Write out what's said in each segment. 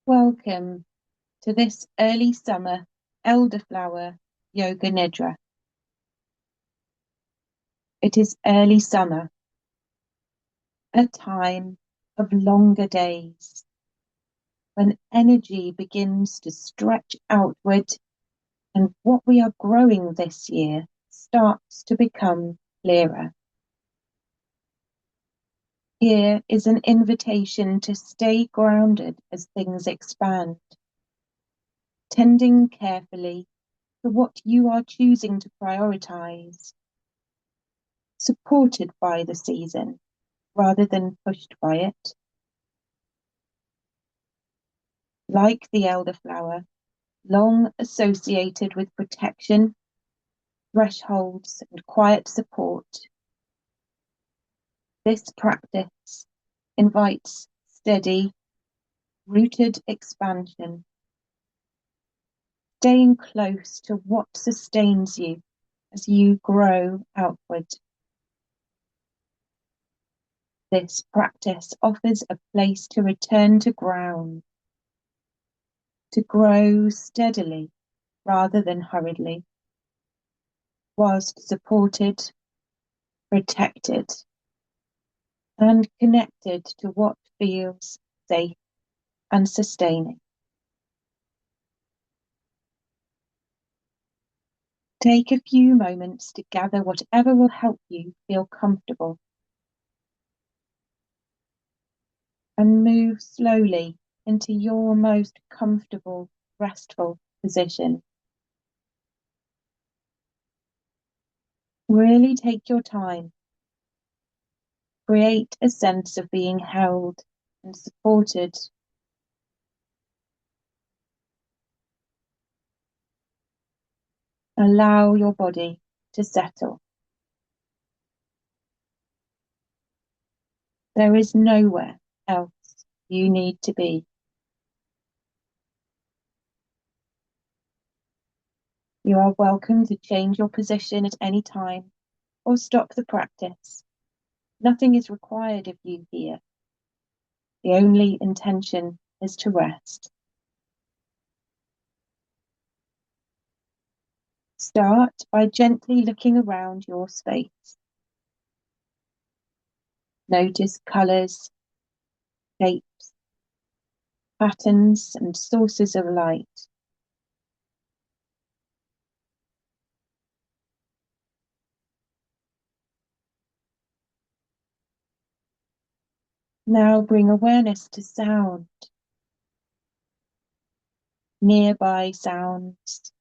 Welcome to this early summer Elderflower Yoga Nidra. It is early summer, a time of longer days, when energy begins to stretch outward and what we are growing this year starts to become clearer. Here is an invitation to stay grounded as things expand, tending carefully to what you are choosing to prioritize, supported by the season rather than pushed by it. Like the elderflower, long associated with protection, thresholds, and quiet support, this practice invites steady, rooted expansion, staying close to what sustains you as you grow outward. This practice offers a place to return to ground, to grow steadily rather than hurriedly, whilst supported, protected, and connected to what feels safe and sustaining. Take a few moments to gather whatever will help you feel comfortable and move slowly into your most comfortable, restful position. Really take your time. Create a sense of being held and supported. Allow your body to settle. There is nowhere else you need to be. You are welcome to change your position at any time or stop the practice. Nothing is required of you here. The only intention is to rest. Start by gently looking around your space. Notice colours, shapes, patterns, and sources of light. Now bring awareness to sound, nearby sounds,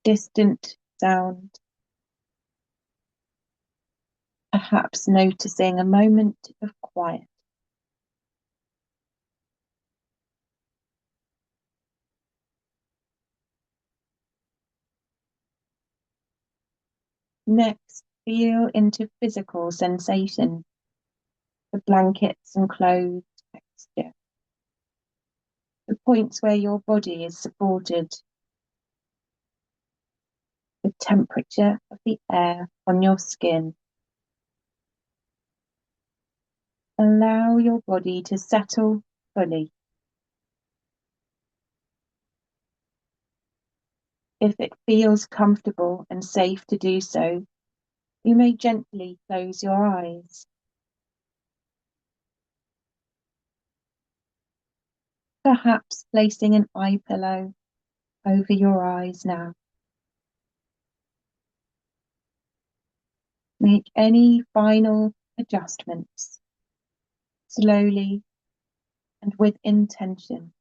distant sound, perhaps noticing a moment of quiet. Next, feel into physical sensation, the blankets and clothes texture, the points where your body is supported, the temperature of the air on your skin. Allow your body to settle fully. If it feels comfortable and safe to do so, you may gently close your eyes. Perhaps placing an eye pillow over your eyes now. Make any final adjustments slowly and with intention.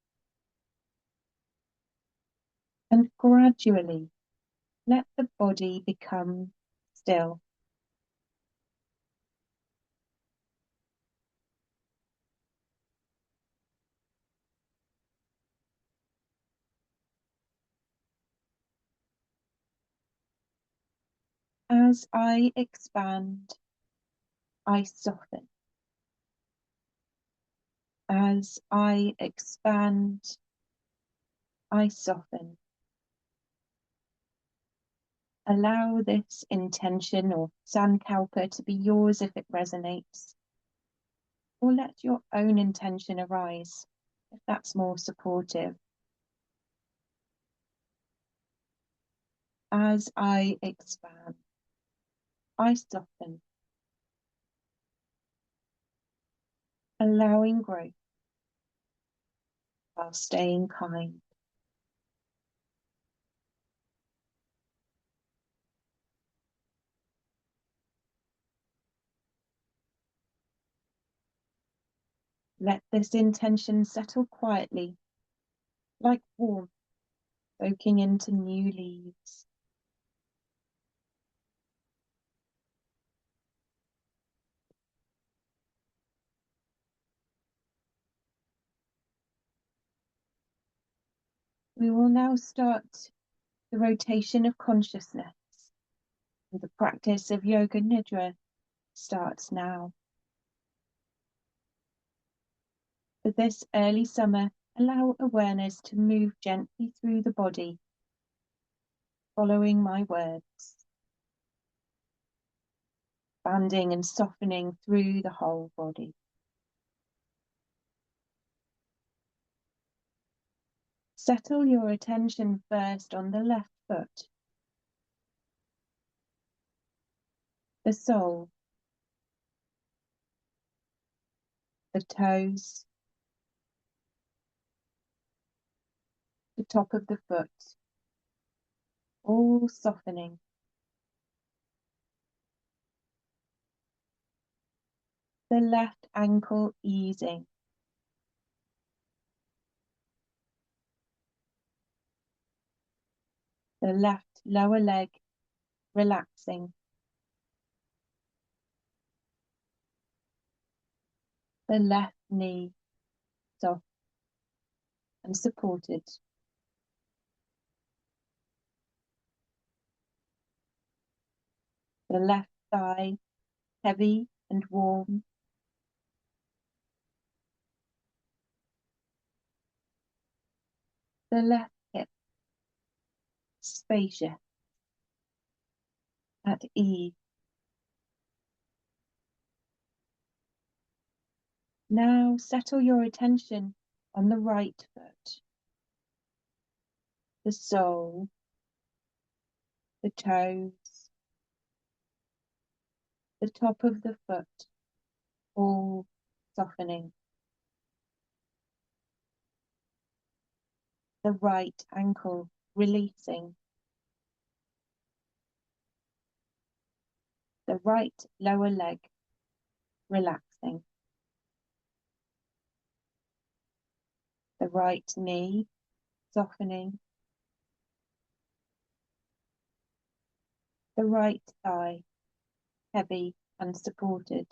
And gradually let the body become still. As I expand, I soften. As I expand, I soften. Allow this intention or sankalpa to be yours if it resonates. or let your own intention arise if that's more supportive. As I expand, I soften, allowing growth while staying kind. Let this intention settle quietly, like warmth soaking into new leaves. We will now start the rotation of consciousness, and the practice of Yoga Nidra starts now. For this early summer, allow awareness to move gently through the body, following my words, expanding and softening through the whole body. Settle your attention first on the left foot, the sole, the toes, the top of the foot, all softening. The left ankle easing. The left lower leg relaxing. The left knee soft and supported. The left thigh heavy and warm. The left hip spacious, at ease. Now settle your attention on the right foot, the sole, the toes, the top of the foot, all softening. The right ankle releasing. The right lower leg relaxing. The right knee softening. The right thigh heavy and supported.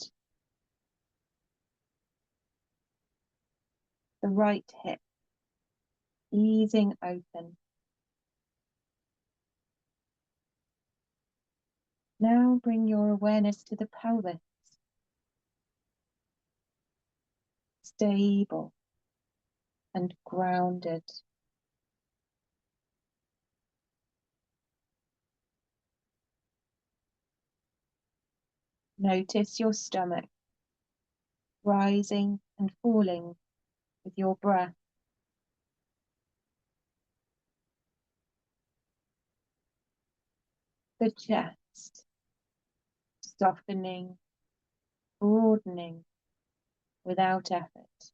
The right hip easing open. Now bring your awareness to the pelvis. Stable and grounded. Notice your stomach rising and falling with your breath. The chest softening, broadening without effort.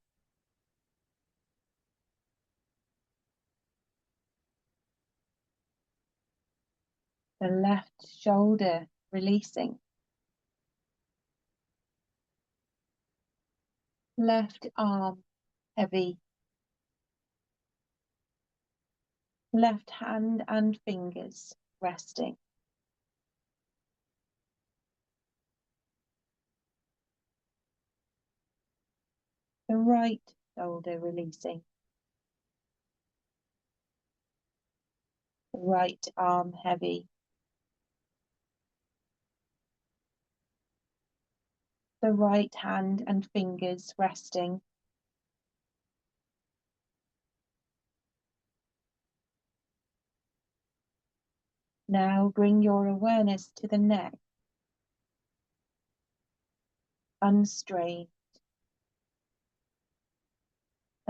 The left shoulder releasing. Left arm heavy. Left hand and fingers resting. The right shoulder releasing. The right arm heavy. The right hand and fingers resting. Now bring your awareness to the neck. Unstrained,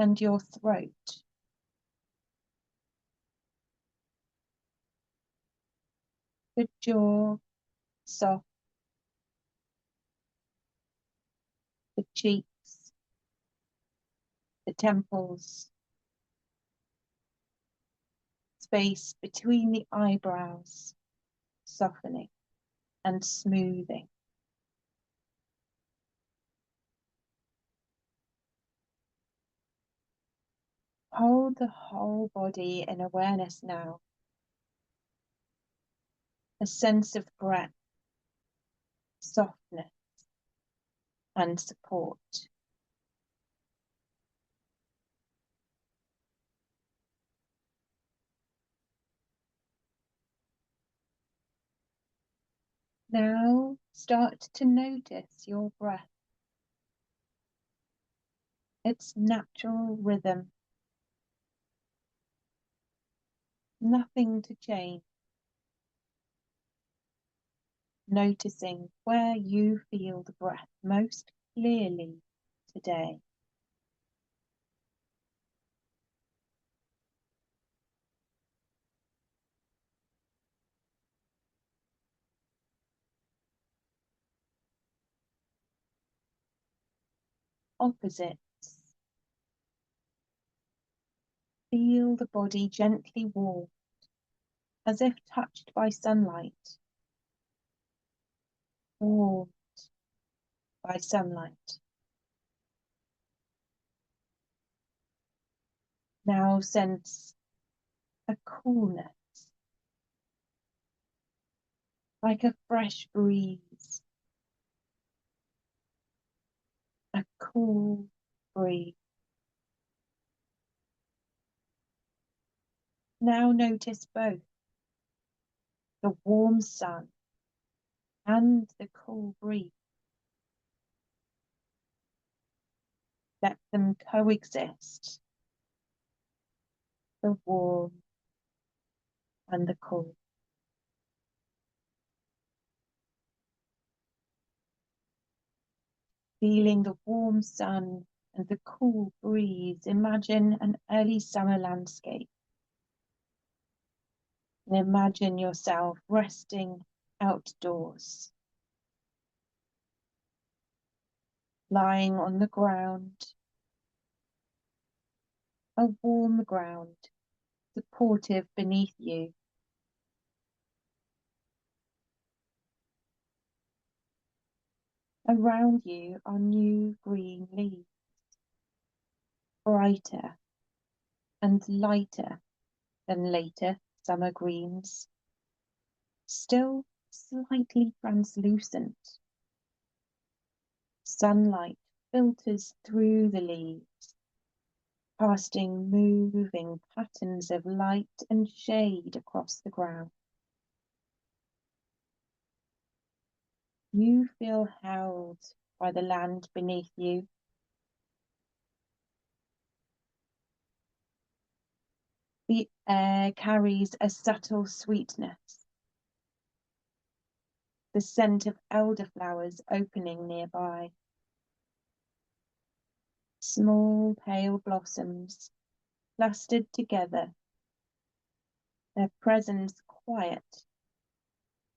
and your throat. The jaw soft, the cheeks, the temples, space between the eyebrows, softening and smoothing. Hold the whole body in awareness now. A sense of breath, softness, and support. Now start to notice your breath, its natural rhythm. Nothing to change. Noticing where you feel the breath most clearly today. Opposites. Feel the body gently warm, as if touched by sunlight. Warmed by sunlight. Now sense a coolness, like a fresh breeze. A cool breeze. Now notice both the warm sun and the cool breeze. Let them coexist, the warm and the cool. Feeling the warm sun and the cool breeze, imagine an early summer landscape. And imagine yourself resting outdoors, lying on the ground, a warm ground, supportive beneath you. Around you are new green leaves, brighter and lighter than later summer greens, still slightly translucent. Sunlight filters through the leaves, casting moving patterns of light and shade across the ground. You feel held by the land beneath you. The air carries a subtle sweetness, the scent of elderflowers opening nearby. Small pale blossoms clustered together, their presence quiet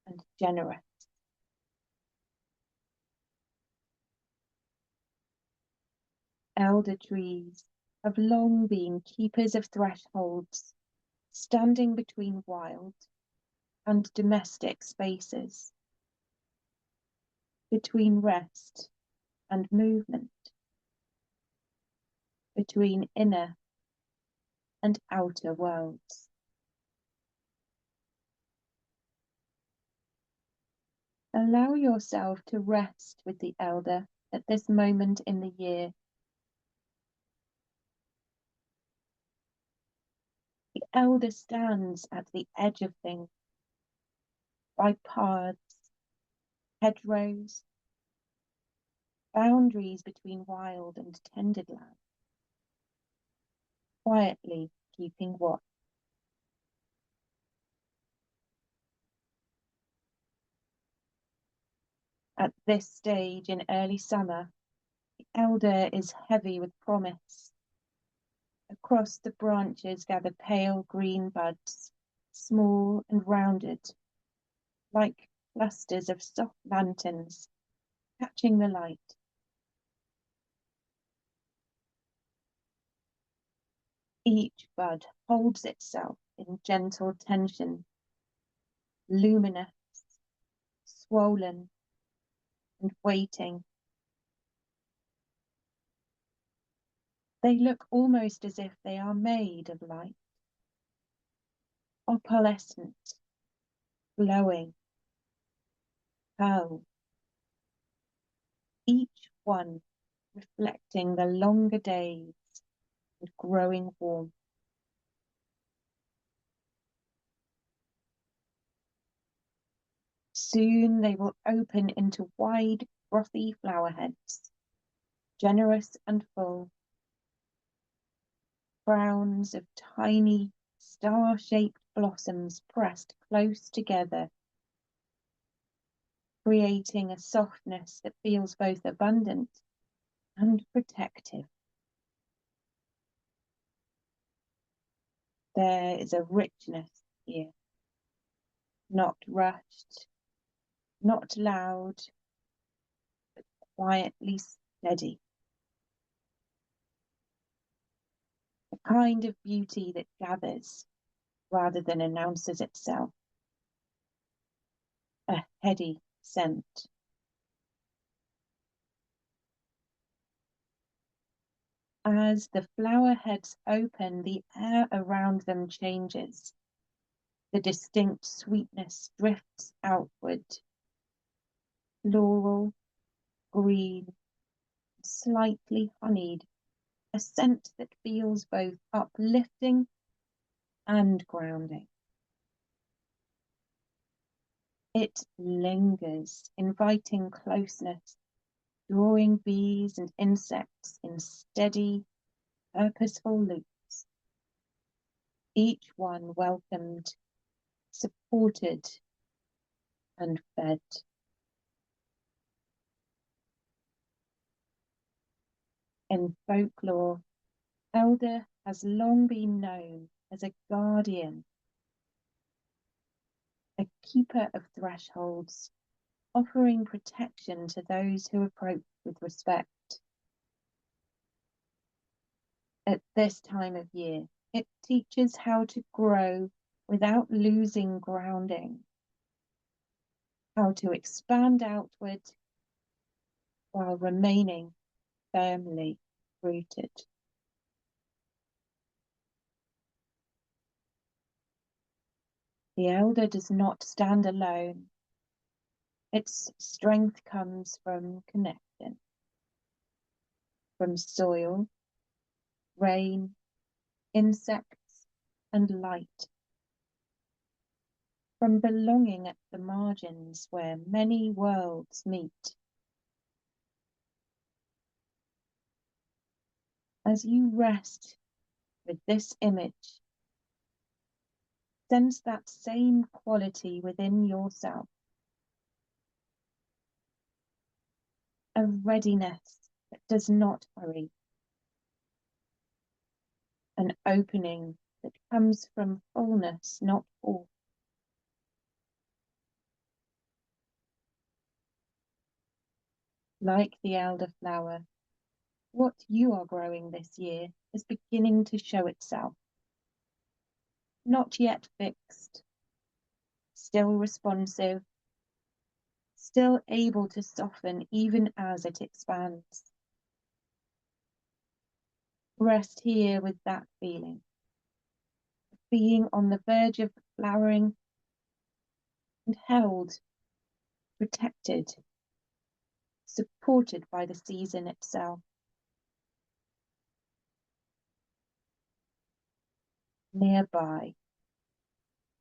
and generous. Elder trees have long been keepers of thresholds, standing between wild and domestic spaces, between rest and movement, between inner and outer worlds. Allow yourself to rest with the elder at this moment in the year. The elder stands at the edge of things, by paths, hedgerows, boundaries between wild and tended land, quietly keeping watch. At this stage in early summer, the elder is heavy with promise, Across the branches gather pale green buds, small and rounded, like clusters of soft lanterns catching the light. Each bud holds itself in gentle tension, luminous, swollen, and waiting. They look almost as if they are made of light, opalescent, glowing, pearl, each one reflecting the longer days and growing warmth. Soon they will open into wide, frothy flower heads, generous and full, crowns of tiny, star-shaped blossoms pressed close together, creating a softness that feels both abundant and protective. There is a richness here, not rushed, not loud, but quietly steady. A kind of beauty that gathers rather than announces itself. A heady scent. As the flower heads open, the air around them changes. The distinct sweetness drifts outward. Floral, green, slightly honeyed, a scent that feels both uplifting and grounding. It lingers, inviting closeness, drawing bees and insects in steady, purposeful loops. Each one welcomed, supported, and fed. In folklore, elder has long been known as a guardian, a keeper of thresholds, offering protection to those who approach with respect. At this time of year, it teaches how to grow without losing grounding, how to expand outward while remaining firmly rooted. The elder does not stand alone. Its strength comes from connection, from soil, rain, insects, and light, from belonging at the margins where many worlds meet. As you rest with this image, sense that same quality within yourself, a readiness that does not hurry, an opening that comes from fullness, not force. Like the elderflower, what you are growing this year is beginning to show itself. Not yet fixed, still responsive, still able to soften even as it expands. Rest here with that feeling, being on the verge of flowering and held, protected, supported by the season itself. Nearby,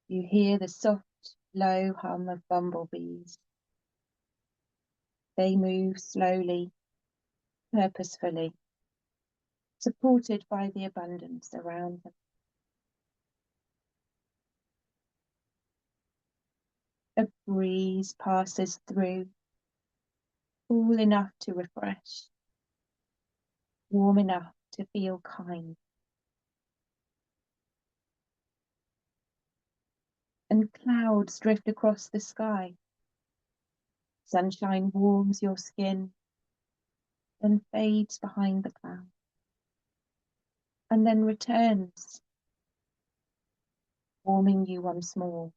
you hear the soft, low hum of bumblebees. They move slowly, purposefully, supported by the abundance around them. A breeze passes through, cool enough to refresh, warm enough to feel kind. and clouds drift across the sky. Sunshine warms your skin, then fades behind the cloud, and then returns, warming you once more.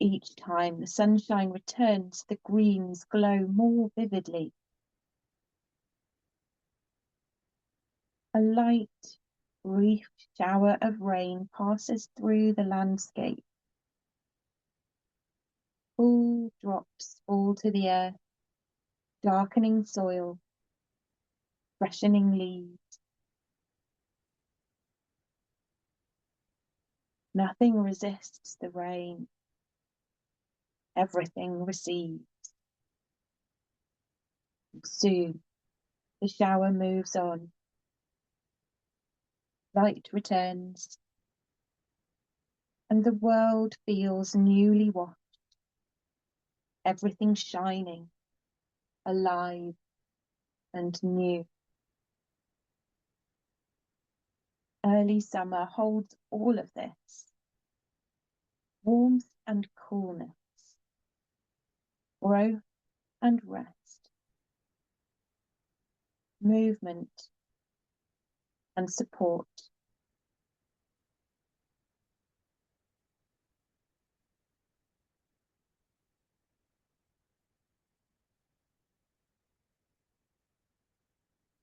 Each time the sunshine returns, the greens glow more vividly. A light, brief shower of rain passes through the landscape. Cool drops fall to the earth, darkening soil, freshening leaves. Nothing resists the rain. Everything receives. Soon, the shower moves on. Light returns, and the world feels newly washed. Everything shining, alive, and new. Early summer holds all of this. Warmth and coolness, growth and rest, movement and support.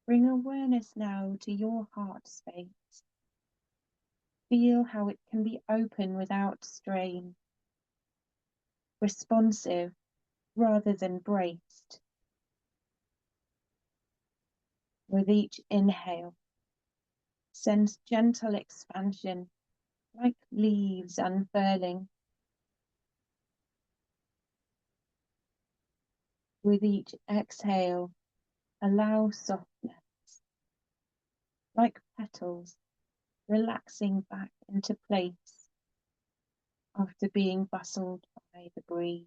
Bring awareness now to your heart space. Feel how it can be open without strain, responsive rather than braced. With each inhale, sense gentle expansion like leaves unfurling. With each exhale, allow softness, like petals relaxing back into place after being bustled by the breeze.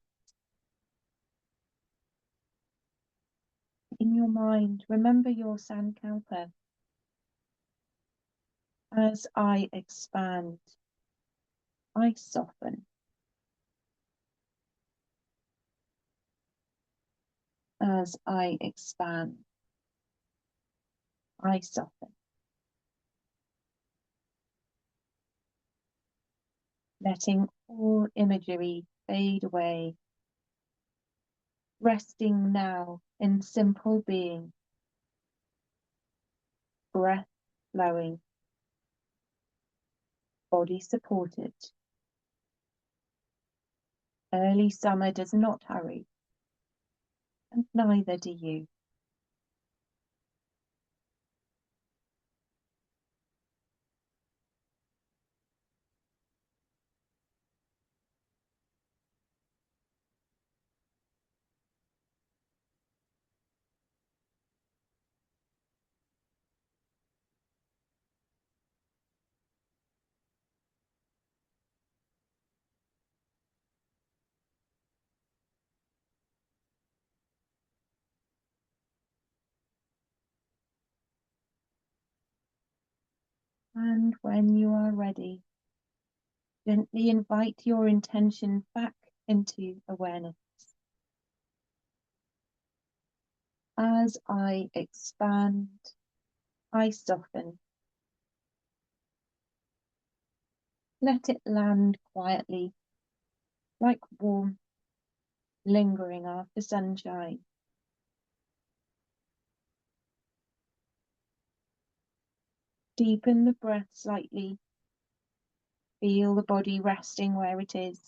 In your mind, remember your sankalpa. As I expand, I soften. As I expand, I soften. Letting all imagery fade away. Resting now in simple being. Breath flowing. Body supported. Early summer does not hurry, and neither do you. And when you are ready, gently invite your intention back into awareness. As I expand, I soften. Let it land quietly, like warmth lingering after sunshine. Deepen the breath slightly. Feel the body resting where it is.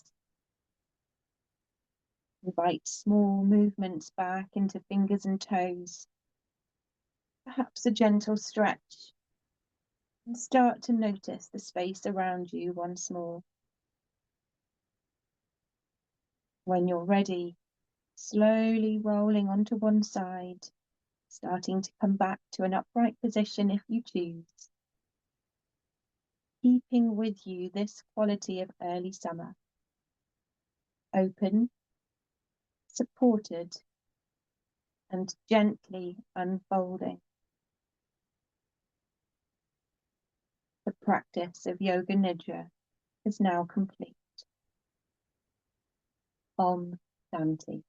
Invite small movements back into fingers and toes. Perhaps a gentle stretch. And start to notice the space around you once more. When you're ready, slowly rolling onto one side, starting to come back to an upright position if you choose. Keeping with you this quality of early summer. Open, supported, and gently unfolding. The practice of Yoga Nidra is now complete. Om Shanti.